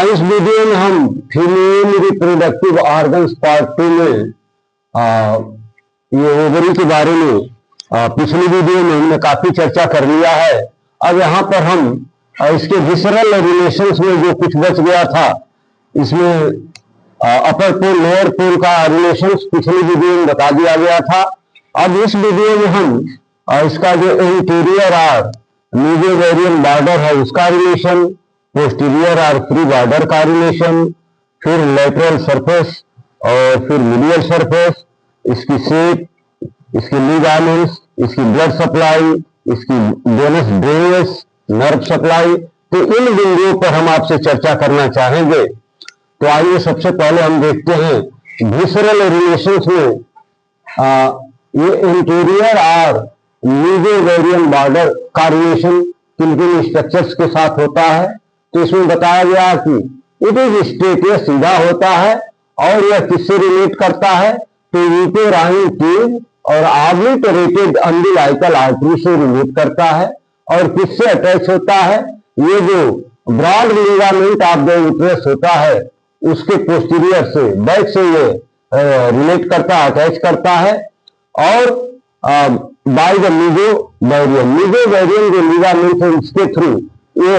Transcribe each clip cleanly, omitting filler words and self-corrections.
इस वीडियो में हम फीमेल रिप्रोडक्टिव ऑर्गन्स पार्ट 2 में ये ओवरी के बारे में पिछली वीडियो में हमने काफी चर्चा कर लिया है। अब यहाँ पर हम इसके विसरल रिलेशंस में जो कुछ बच गया था, इसमें अपर पोल लोअर पोल का रिलेशंस पिछली वीडियो में बता दिया गया था। अब इस वीडियो में हम इसका जो इंटीरियर और मीजोवेरियन बॉर्डर है उसका रिलेशन, पोस्टीरियर और फ्री बॉर्डर का रिलेशन, फिर लेटरल सरफेस और फिर मीडियल सरफेस, इसकी शेप, इसकी लिगामेंट्स, इसकी ब्लड सप्लाई, इसकी वेनस ड्रेनेज, नर्व सप्लाई, तो इन बिंदुओं पर हम आपसे चर्चा करना चाहेंगे। तो आइए सबसे पहले हम देखते हैं विसरल रिलेशंस में ये इंटीरियर और मीजोवेरियन बॉर्डर का रिलेशन किन किन स्ट्रक्चर्स के साथ होता है। तो इसमें बताया गया कि इट इज स्ट्रेट, यह सीधा होता है और यह किससे रिलेट करता है, तो यूटेराइन ट्यूब और ऑब्लिटरेटेड अम्बिलाइकल आर्टरी से रिलेट करता है। और किससे अटैच होता है, ये जो broad ligament of the uterus होता है उसके पोस्टीरियर से, बैक से ये रिलेट करता है, अटैच करता है। और बाय द मीजोवेरियन जो लिगामेंट है उसके थ्रू ये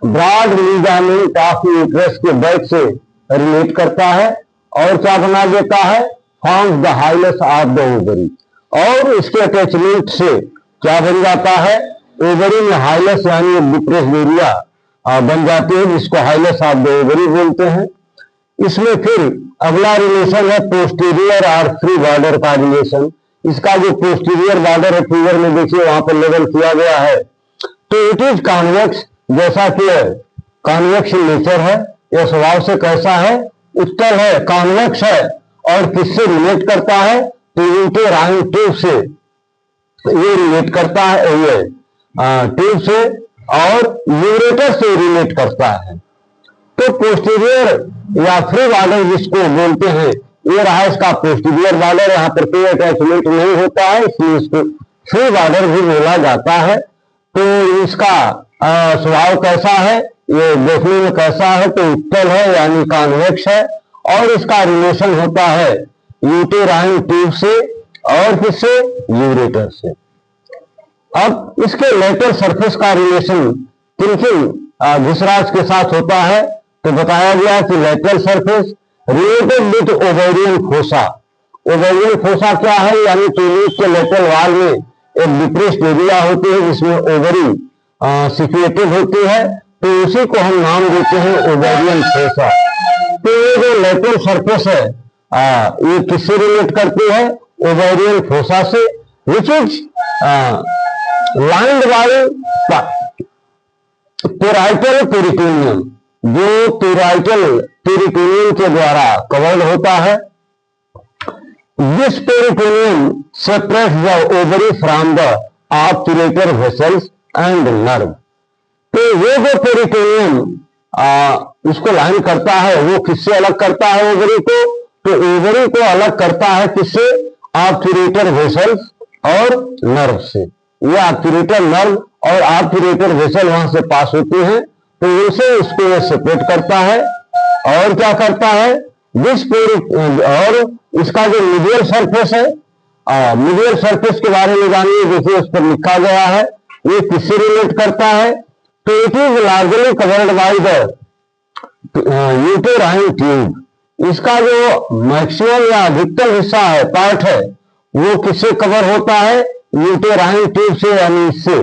ब्रॉड लिगामेंट ऑफ यूट्रस के बैक से रिलेट करता है और क्या बना देता है, forms the hilus of the ovary. और इसके अटैचमेंट से क्या बन जाता है, ओवरी में हाइलस यानी डिप्रेस्ड एरिया बन जाती है, जिसको हाइलस ऑफ द ओवरी बोलते हैं। इसमें फिर अगला रिलेशन है पोस्टीरियर और फ्री बॉर्डर का रिलेशन। इसका जो पोस्टीरियर बॉर्डर है फिगर में देखिए वहां पर लेवल किया गया है, तो इट इज कॉन्वेक्स, जैसा कि कॉन्वेक्स नेचर है, यह स्वभाव से कैसा है, उत्तल है, कॉन्वेक्स है। और किससे रिलेट करता है, तो यूटेराइन ट्यूब से ये रिलेट करता है, ये ट्यूब से और यूरेटर से रिलेट करता है। तो पोस्टीरियर या फ्री बॉर्डर जिसको बोलते हैं, ये रहा इसका पोस्टीरियर बॉर्डर, यहाँ पर कोई अटैचमेंट नहीं होता है, इसलिए इसको फ्री बॉर्डर भी बोला जाता है। तो इसका स्वभाव कैसा है, ये देखने में कैसा है, तो उत्तल है यानी कॉन्वेक्स है। और इसका रिलेशन होता है यूटेराइन ट्यूब से और किससे, यूरेटर से। अब इसके लेटरल सरफेस का रिलेशन किन किन विसराज के साथ होता है, तो बताया गया कि lateral surface related with ovarian fossa. Ovarian fossa क्या है, यानी ट्यूब के लेटरल वॉल में एक डिप्रेस्ड एरिया होती है जिसमें ओवरी सिचुएटेड होती है, तो उसी को हम नाम देते हैं ओवेरियन फोसा। तो ये जो लेटरल सरफेस है ये किससे रिलेट करती है, ओवेरियन फोसा से, which is lined by parietal peritoneum, जो पेराइटल पेरिटोनियम के द्वारा कवर्ड होता है। This peritoneum separates the ovary from the obturator vessels and nerve. तो ये जो पेरिटोनियम उसको लाइन करता है, वो किससे अलग करता है ओवरी को, तो ओवरी को अलग करता है किससे, ऑब्ट्यूरेटर वेसल्स और नर्व से। ये ऑब्ट्यूरेटर नर्व और ऑब्ट्यूरेटर वेसल वहां से पास होते हैं, तो इनसे इसको सेपरेट करता है। और क्या करता है, और इसका जो मीडियल सरफेस है, मीडियल सरफेस के बारे में जानिए, देखिए उस पर लिखा गया है, ये किससे रिलेट करता है, तो it is largely covered by the uterine tube. इसका जो मैक्सिमम या अधिकतम हिस्सा है, पार्ट है, वो किससे कवर होता है, यूटेराइन ट्यूब से, यानी इससे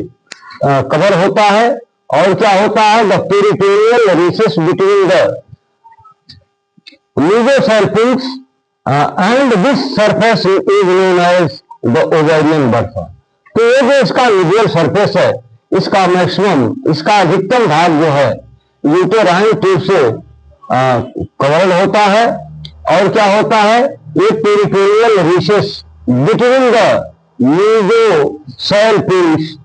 कवर होता है। और क्या होता है, the peritoneal recess between the mesosalpinx and this surface is known as the ovarian bursa. तो ये जो इसका मीडियल सरफेस है, इसका मैक्सिमम, इसका अधिकतम भाग जो है यूटेराइन ट्यूब से कवर्ड होता है। और क्या होता है, ये पेरिटोनियल रीसेस बिटवीन द मीजोसर्फिंक्स,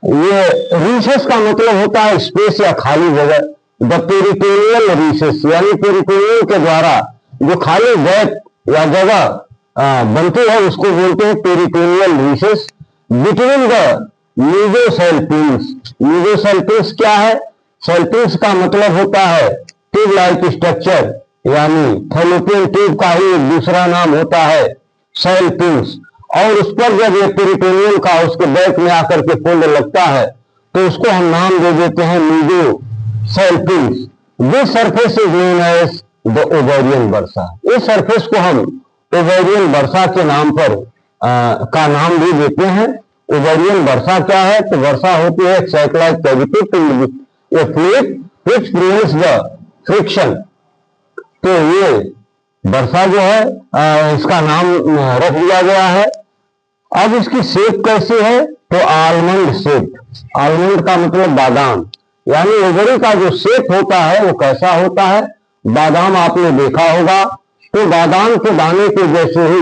ये रीसेस का मतलब होता है स्पेस या खाली जगह। द पेरिटोनियल रीसेस यानी पेरिटोनियल के द्वारा जो खाली गैप या जगह बनती है उसको बोलते हैं पेरिटोनियल रीसेस बिटवीन द मीजोसर्फिंक्स। मीजोसर्फिंक्स क्या है, सेल्पिंग्स का मतलब होता है ट्यूब लाइक स्ट्रक्चर, यानी फैलोपियन ट्यूब का ही एक दूसरा नाम होता है सेल्पिंग्स। और उस पर जब ये पेरिटोनियम का उसके बैक में आकर के फोल्ड लगता है तो उसको हम नाम दे देते हैं mesosalpinx. This surface is known as the ovarian bursa. इस सरफेस को हम ओवेरियन बर्सा के नाम पर का नाम भी देते हैं। ओवेरियन बर्सा क्या है? तो वर्षा होती है cyclic cavity fluid which prevents the friction. तो ये वर्षा जो है इसका नाम रख दिया गया है। अब इसकी शेप कैसी है? तो आलमंड शेप। आलमंड का मतलब बादाम, यानी ओवरी का जो शेप होता है वो कैसा होता है? बादाम आपने देखा होगा, तो बादाम के दाने के जैसे ही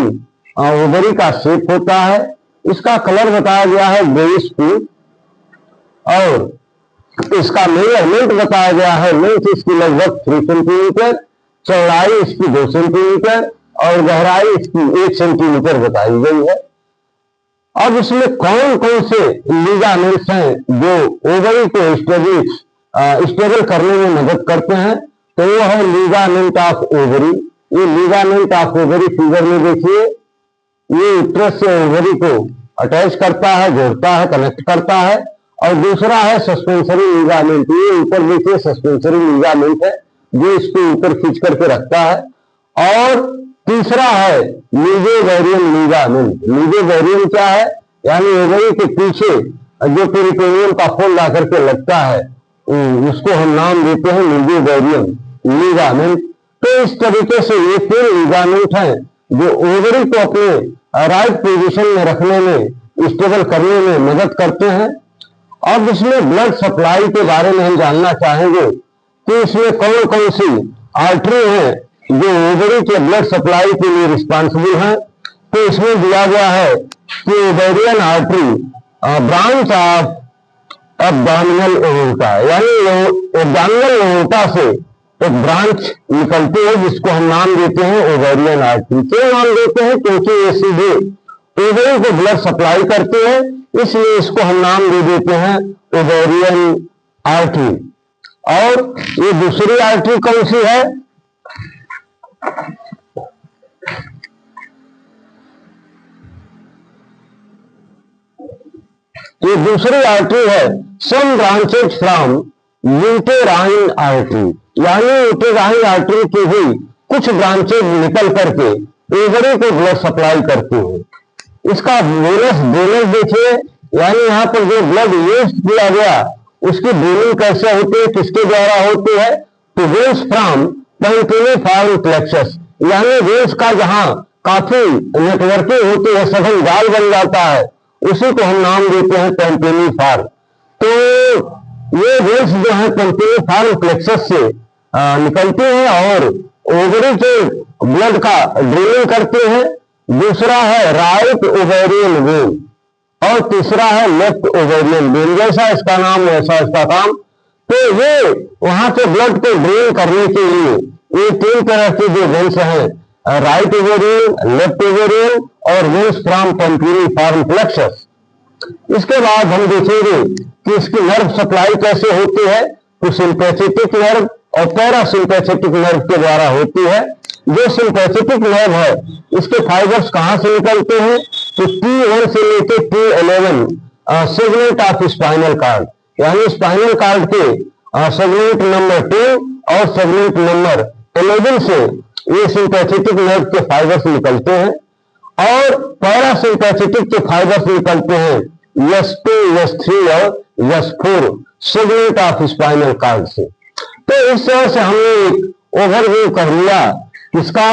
ओवरी का शेप होता है। इसका कलर बताया गया है ग्रेइश पिंक, और इसका मेजरमेंट बताया गया है। लेंथ इसकी लगभग 3 सेंटीमीटर, चौड़ाई इसकी 2 सेंटीमीटर और गहराई इसकी 1 सेंटीमीटर बताई गई है। अब इसमें कौन कौन से लिगामेंट्स हैं जो ओवरी को स्टेबल करने में मदद करते हैं? तो वो है लिगामेंट ऑफ ओवरी। ये लिगामेंट ऑफ ओवरी फिगर में देखिए, ये यूट्रस से ओवरी को अटैच करता है, जोड़ता है, कनेक्ट करता है। और दूसरा है सस्पेंसरी लिगामेंट। ये ऊपर देखिए सस्पेंसरी लिगामेंट है जो इसको ऊपर खींच करके रखता है। और तीसरा है मीजोवेरियन लिगामेंट। मीजोवेरियन क्या है? यानी ओवरी के पीछे जो पेरिटोनियम का फोल्ड आकर के लगता है उसको हम नाम देते हैं मीजोवेरियन लिगामेंट। तो इस तरीके से ये 3 लिगामेंट हैं जो ओवरी को अपने राइट पोजीशन में रखने में, स्टेबल करने में मदद करते हैं। अब इसमें ब्लड सप्लाई के बारे में हम जानना चाहेंगे कि इसमें कौन कौन सी आर्टरी है जो ओवरी के ब्लड सप्लाई के लिए रिस्पॉन्सिबल है। तो इसमें दिया गया है कि ovarian artery branch of abdominal aorta, यानी एब्डोमिनल एओर्टा से एक ब्रांच निकलती है जिसको हम नाम देते हैं ओवेरियन आर्टरी। क्यों नाम देते हैं? क्योंकि ये सीधे ओवरी को ब्लड सप्लाई करती है, इसलिए इसको हम नाम दे देते हैं ओवेरियन आर्टरी। और ये दूसरी आर्टरी कौन सी है? ये दूसरी आर्टरी है सम ब्रांचेज फ्रॉम यूटेराइन आर्टरी, यानी यूटेराइन आर्टरी की भी कुछ ब्रांचेज निकल करके ओवरी को ब्लड सप्लाई करती है। इसका वेनस देखिए, यानी यहाँ पर जो ब्लड यूज किया गया उसकी ड्रेनिंग कैसे होती है, किसके द्वारा होती है? तो वेन्स फ्रॉम पेंटिनिफॉर्म प्लेक्सस, यानी वेन्स का जहां काफी नेटवर्किंग होती है, सघन जाल बन जाता है, उसी को हम नाम देते हैं पेंटिनिफॉर्म। तो ये वेन्स जो है पेंटिनिफॉर्म प्लेक्सस से निकलती हैं और ओवरी के ब्लड का ड्रेनिंग करते हैं। दूसरा है राइट ओवेरियन वेन और तीसरा है लेफ्ट ओवेरियन वेन। जैसा इसका नाम वैसा इसका काम। तो ये वहां से ब्लड को ड्रेन करने के लिए ये 3 तरह की जो वेन्स हैं, राइट ओवेरियन, लेफ्ट ओवेरियन और वेन्स फ्रॉम पेंटिनिफॉर्म प्लेक्सस। इसके बाद हम देखेंगे कि इसकी नर्व सप्लाई कैसे होती है। तो सिंपैथेटिक नर्व और पैरासिम्पैथेटिक नर्व के द्वारा होती है। जो सिंपैथेटिक नर्व है इसके फाइबर्स कहां से निकलते हैं? तो T1 से लेकर T11 segment of spinal cord, यानी स्पाइनल कार्ड के सेगमेंट नंबर 2 और सेगमेंट नंबर 11 से ये सिंपैथेटिक नर्व के फाइबर्स निकलते हैं। और पैरासिम्पैथेटिक के फाइबर्स निकलते हैं S2, S3 और S4 segment of spinal cord से। तो इस तरह से हमने एक ओवरव्यू कर लिया इसका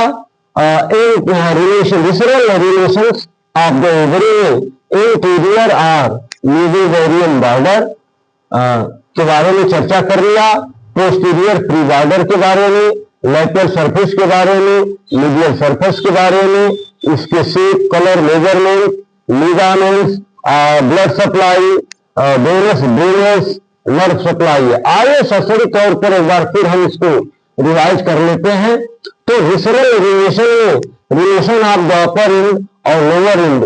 visceral relations of the ovary में इंटीरियर और मीजोवेरियन बॉर्डर के बारे में चर्चा कर लिया, पोस्टीरियर प्री बॉर्डर के बारे में, लेटरल सरफेस के बारे में, मीडियल सरफेस के बारे में, इसके shape, colour, measurement, ligaments, blood supply, venous nerve supply. आइए ससरी तौर पर एक बार फिर हम इसको रिवाइज कर लेते हैं। तो visceral relation of the upper and और लोअर एंड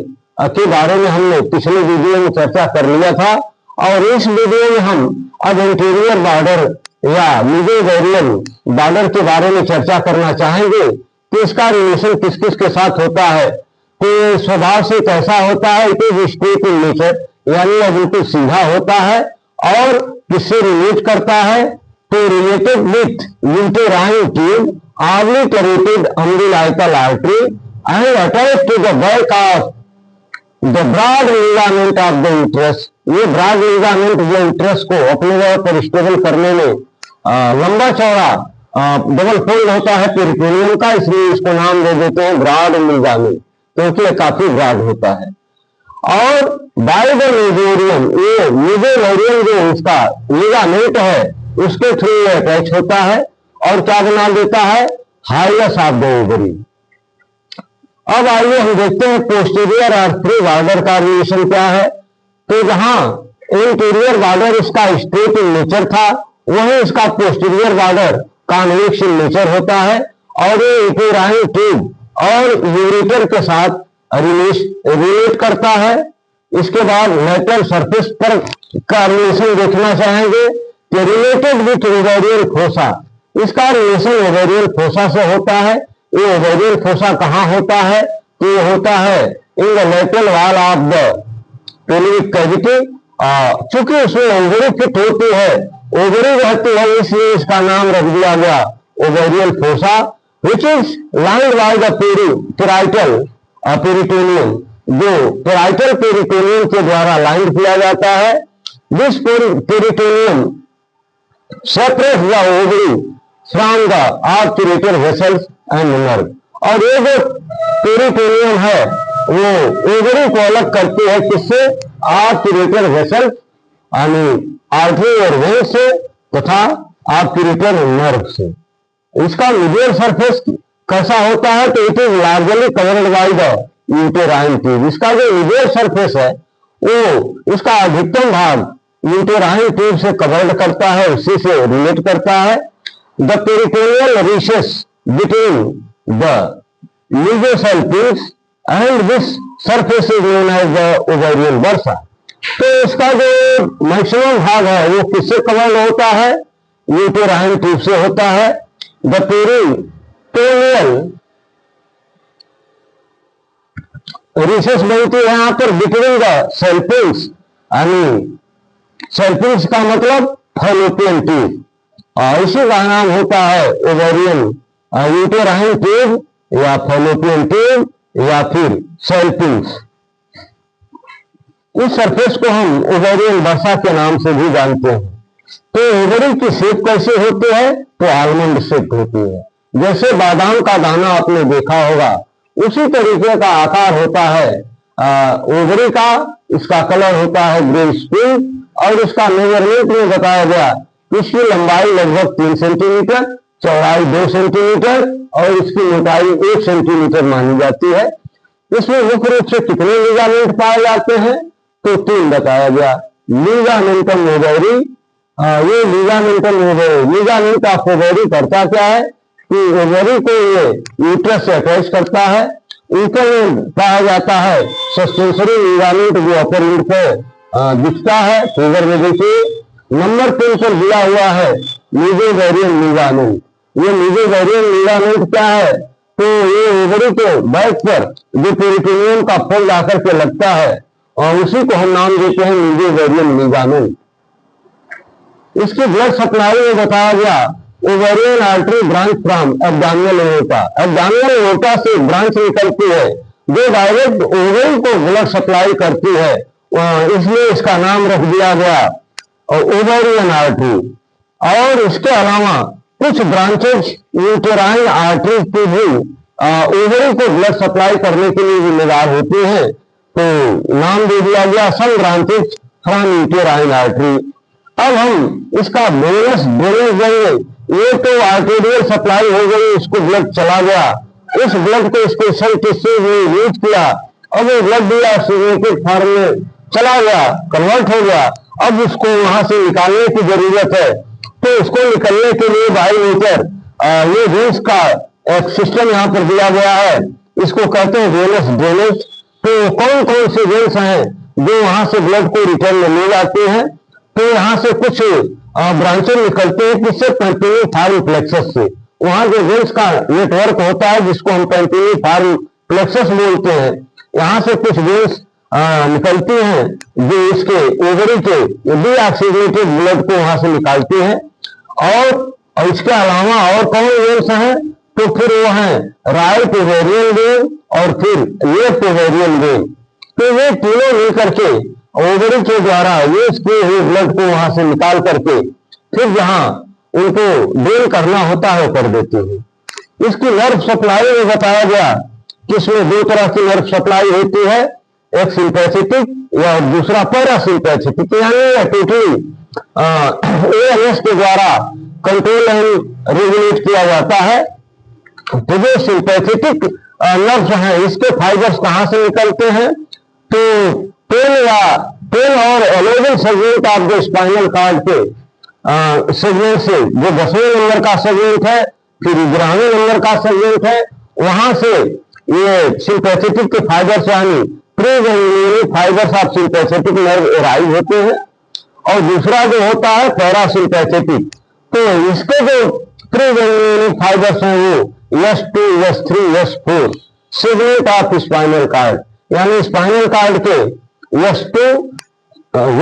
के बारे में हमने पिछले वीडियो में चर्चा कर लिया था। और इस वीडियो में हम अब इंटीरियर बॉर्डर या मेसोवेरियन बॉर्डर के बारे में चर्चा करना चाहेंगे कि इसका रिलेशन किस किस के साथ होता है, तो स्वभाव से कैसा होता है, it is straight in nature, यानी यह बिल्कुल सीधा होता है। और किससे रिलेट करता है, तो related with uterine tube obliterated umbilical artery and attached to the back of the broad ligament of the uterus। ये ब्रॉड लिगामेंट जो यूट्रस को अपने जगह पर स्टेबल करने में लंबा चौड़ा डबल फोल्ड होता है पेरिटोनियम का, इसलिए इसको नाम दे देते हैं ब्रॉड लिगामेंट, क्योंकि यह काफी ब्रॉड होता है। और बाय द मेसोवेरियम, ये मेसोवेरियम जो इसका लिगामेंट है उसके थ्रू ये अटैच होता है और क्या बना देता है, हाइलस ऑफ द ओवरी। अब आइए हम देखते हैं पोस्टीरियर आर्थरी बॉर्डर का रिलेशन क्या है। तो जहां इंटीरियर बॉर्डर इसका स्ट्रेट इन नेचर था, वहीं इसका posterior border convex in nature होता है और ये यूटेराइन ट्यूब और यूरेटर के साथ रिलेट करता है। इसके बाद लेटरल सरफेस पर का रिलेशन देखना चाहेंगे कि रिलेटेड विथ ओवेरियन फोसा, इसका रिलेशन ओवेरियन फोसा से होता है। ये ओवेरियन फोसा कहाँ होता है, तो ये होता है in the lateral wall of the pelvic cavity. चूंकि उसमें ओवरी फिट होती है, ओवरी रहती है, इसलिए इसका नाम रख दिया गया ovarian fossa, which is lined by the parietal peritoneum, जो पेराइटल पेरिटोनियम के द्वारा लाइन किया जाता है। This peritoneum separate the ovary from the articulator vessels and nerve. और ये जो पेरिटोनियम है वो ओवरी को अलग करती है, किससे, आर्टिकुलेटर वेसल्स यानी आर्टरी और वेन से तथा आर्टिकुलेटर नर्व से। इसका मीडियल सरफेस कैसा होता है, तो it is largely covered by the uterine tube. इसका जो मीडियल सरफेस है वो उसका अधिकतम भाग यूटेराइन ट्यूब से कवर्ड करता है, उसी से रिलेट करता है। The peritoneal recess between the mesosalpinx and this surface is known as the ovarian bursa. तो इसका जो मैक्सिमम भाग है वो किससे कवर्ड होता है, यूटेराइन ट्यूब से होता है। द पेरिटोनियल रिसेस बनती है यहाँ पर बिटवीन द सेल्पिंग्स, यानी सेल्पिंग्स का मतलब फैलोपियन ट्यूब, और इसी का नाम होता है ओवेरियन यूटेराइन ट्यूब या फैलोपियन ट्यूब या फिर सेल्पिंग्स। इस सरफेस को हम ओवेरियन बर्सा के नाम से भी जानते हैं। तो ओवरी की शेप कैसे होती है, तो आलमंड शेप होती है। जैसे बादाम का दाना आपने देखा होगा, उसी तरीके का आकार होता है ओवरी का। इसका कलर होता है ग्रे स्क्रीन, और इसका मेजरमेंट में बताया गया इसकी लंबाई लगभग 3 सेंटीमीटर, चौड़ाई 2 सेंटीमीटर और इसकी मोटाई 1 सेंटीमीटर मानी जाती है। इसमें मुख्य रूप से कितने लिगामेंट पाए जाते हैं, तो 3 बताया गया। लिगामेंटम ओवरी, ये लिगामेंट ऑफ ओवरी करता क्या है कि ओवरी को ये यूट्रस से अटैच करता है। ऊपर पाया जाता है सस्पेंसरी लिगामेंट जो अपर लीड पे दिखता है, फिगर में देखिए नंबर 3 पर दिया हुआ है मेसोवेरियन लिगामेंट। ये मेसोवेरियन लिगामेंट क्या है, तो ये ओवरी के बैक पर जो पेरिटोनियम का फोल्ड आकर के लगता है और उसी को हम नाम देते हैं मेसोवेरियन लिगामेंट। इसकी ब्लड सप्लाई में बताया गया ovarian artery branch from abdominal aorta. Abdominal aorta से ब्रांच निकलती है जो डायरेक्ट ओवरी को ब्लड सप्लाई करती है, इसलिए इसका नाम रख दिया गया ओवेरियन आर्टरी। और इसके अलावा कुछ ब्रांचेज यूटेराइन आर्टरी की भी ओवरी को ब्लड सप्लाई करने के लिए जिम्मेदार होती है, तो नाम दे दिया गया सम ब्रांचेज फ्रॉम यूटेराइन आर्टरी। अब हम इसका ड्रेनेज देंगे। ये तो आर्टेरियल सप्लाई हो गई, इसको ब्लड चला गया, इस ब्लड को स्पेशल टिश्यू में यूज किया, अब ये ब्लड दिया ऑक्सीजनेटेड फॉर्म में चला गया, कन्वर्ट हो गया। अब उसको वहां से निकालने की जरूरत है, तो उसको निकलने के लिए बायोमीटर ये वेन्स का एक सिस्टम यहाँ पर दिया गया है, इसको कहते हैं वेनस ड्रेनेज। तो कौन कौन से वेन्स हैं जो वहां से ब्लड को रिटर्न में ले जाते हैं, तो यहाँ से कुछ ब्रांचेस निकलते हैं किससे? पेंटिनी फार्म प्लेक्सस से। वहां जो वेन्स का नेटवर्क होता है जिसको हम पेंटिनी फार्म प्लेक्सस बोलते हैं, यहाँ से कुछ वेन्स निकलती हैं जो इसके ओवरी के डीऑक्सीजनेटेड ब्लड को वहां से निकालती हैं। और इसके अलावा और कौन वेन्स हैं? तो फिर वो हैं राइट ओवेरियन वेन और फिर लेफ्ट ओवेरियन वेन। तो ये तीनों मिलकर के ओवरी के द्वारा वेन्स के ब्लड को वहां से निकाल करके फिर जहां उनको ड्रेन करना होता है कर देते हैं। इसकी नर्व सप्लाई में बताया गया कि इसमें दो तरह की नर्व सप्लाई होती है, एक सिंपैथेटिक या दूसरा पैरासिम्पैथेटिक, यानी टोटली एएनएस के द्वारा कंट्रोल एंड रेगुलेट किया जाता है। तो जो सिंपैथेटिक नर्व्स हैं इसके फाइबर्स कहां से निकलते हैं? तो पेन और alloy wheel segment of the spinal cord के सेगमेंट से, जो 10वें नंबर का सेगमेंट है, फिर 11वें नंबर का सेगमेंट है, वहां से ये सिंपैथेटिक के फाइबर्स यानी pre fibres of sympathetic nerve arise होते हैं। और दूसरा जो होता है पैरासिम्पैथेटिक, तो इसके जो प्री फाइबर्स हैं वो S2, S3, S4 segment of spinal cord, यानी स्पाइनल कार्ड के S2,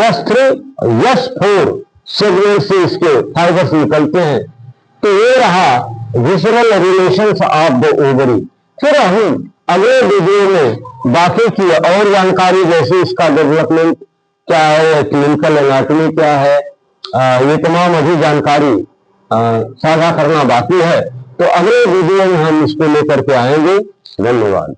S3, S4 सेगमेंट से इसके फाइबर्स निकलते हैं। तो ये रहा visceral relations of the ovary. फिर हम अगले वीडियो में बाकी की और जानकारी, जैसे इसका डेवलपमेंट क्या है, क्लिनिकल एनाटॉमी क्या है, ये तमाम अभी जानकारी साझा करना बाकी है। तो अगले वीडियो में हम इसको लेकर के आएंगे। धन्यवाद।